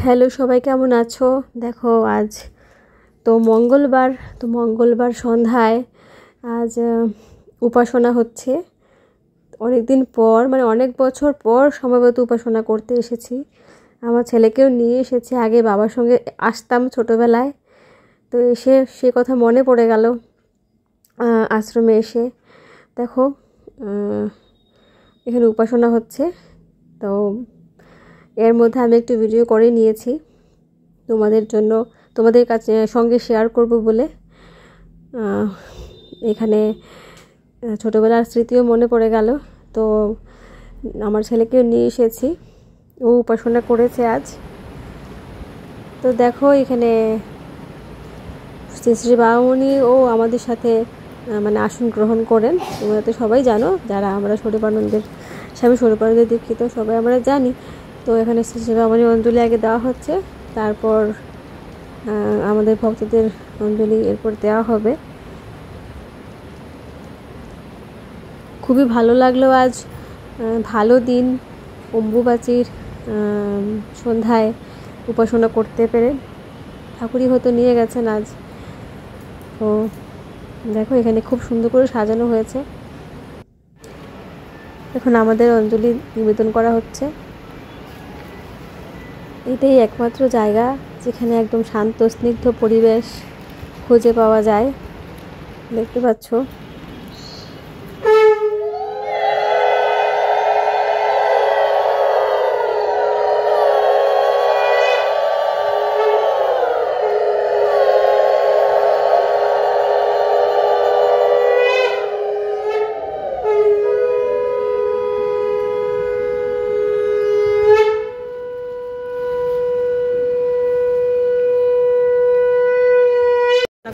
Hello সবাই, কেমন আছো? দেখো আজ তো মঙ্গলবার সন্ধ্যায় আজ উপাসনা হচ্ছে। অনেক দিন পর, মানে অনেক বছর পর সম্ভবত উপাসনা করতে এসেছি। আমার ছেলেকেও নিয়ে এসেছি। আগে বাবার সঙ্গে আসতাম ছোটোবেলায়, তো এসে সে কথা মনে পড়ে গেল আশ্রমে এসে। দেখো এখানে উপাসনা হচ্ছে, তো এর মধ্যে আমি একটু ভিডিও করে নিয়েছি তোমাদের কাছে সঙ্গে শেয়ার করব বলে। এখানে ছোটোবেলার স্মৃতিও মনে পড়ে গেল, তো আমার ছেলেকেও নিয়ে এসেছি, ও উপাসনা করেছে আজ। তো দেখো এখানে শ্রী শ্রী বাবামণি ও আমাদের সাথে মানে আসন গ্রহণ করেন। তোমরা তো সবাই জানো, যারা আমরা স্বরূপানন্দের স্বামী স্বরূপানন্দের দীক্ষিত সবাই আমরা জানি। তো এখানে শ্রী শ্রী বাবামণি অঞ্জলি আগে দেওয়া হচ্ছে, তারপর আমাদের ভক্তদের অঞ্জলি এরপর দেওয়া হবে। খুবই ভালো লাগলো আজ, ভালো দিন, অম্বুবাচীর সন্ধ্যায় উপাসনা করতে পেরে। ঠাকুরই হয়তো নিয়ে গেছেন আজ। তো দেখো এখানে খুব সুন্দর করে সাজানো হয়েছে। এখন আমাদের অঞ্জলি নিবেদন করা হচ্ছে। এটাই একমাত্র জায়গা যেখানে একদম শান্ত স্নিগ্ধ পরিবেশ খুঁজে পাওয়া যায়। দেখতে পাচ্ছ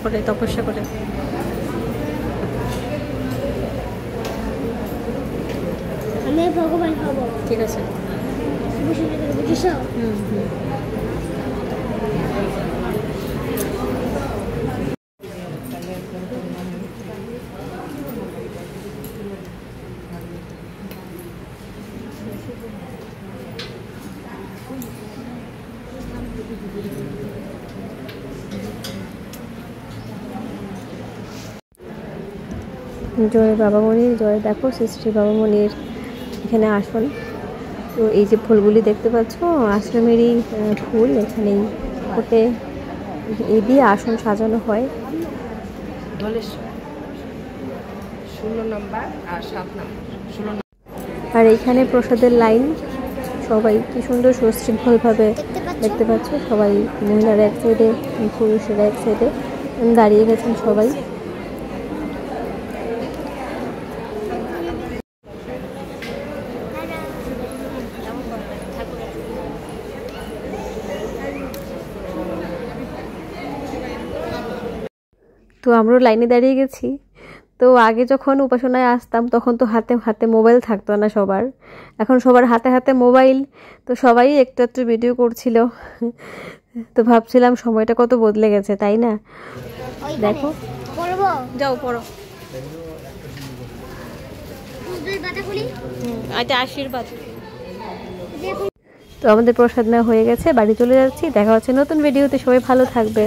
করে তপস্যা করে। আমি ভগবান হব। ঠিক আছে, বুঝিস? জয় বাবামণির জয়। দেখো শ্রী শ্রী বাবামণির এখানে আসন। তো এই যে ফুলগুলি দেখতে পাচ্ছ আশ্রমেরই ফুল, এখানেই ফোটে। এই দিয়ে আসন সাজানো হয়। 16 নম্বর আর 7 নম্বর। আর এইখানে প্রসাদের লাইন, সবাই কি সুন্দর সুশৃঙ্খলভাবে দেখতে পাচ্ছ। সবাই মহিলারা এক সাইডে, পুরুষেরা এক সাইডে দাঁড়িয়ে গেছেন সবাই। তো আমরাও লাইনে দাঁড়িয়ে গেছি। তো আগে যখন উপাসনায় আসতাম তখন তো হাতে হাতে মোবাইল থাকতো না সবার, এখন সবার হাতে হাতে মোবাইল। তো সবাই একটু একটু ভিডিও করছিল। তো ভাবছিলাম সময়টা কত বদলে গেছে, তাই না? দেখো যাও পড়ো। আশীর্বাদ। তো আমাদের প্রসাদ নেওয়া হয়ে গেছে, বাড়ি চলে যাচ্ছি। দেখা হচ্ছে নতুন ভিডিওতে, সবাই ভালো থাকবে।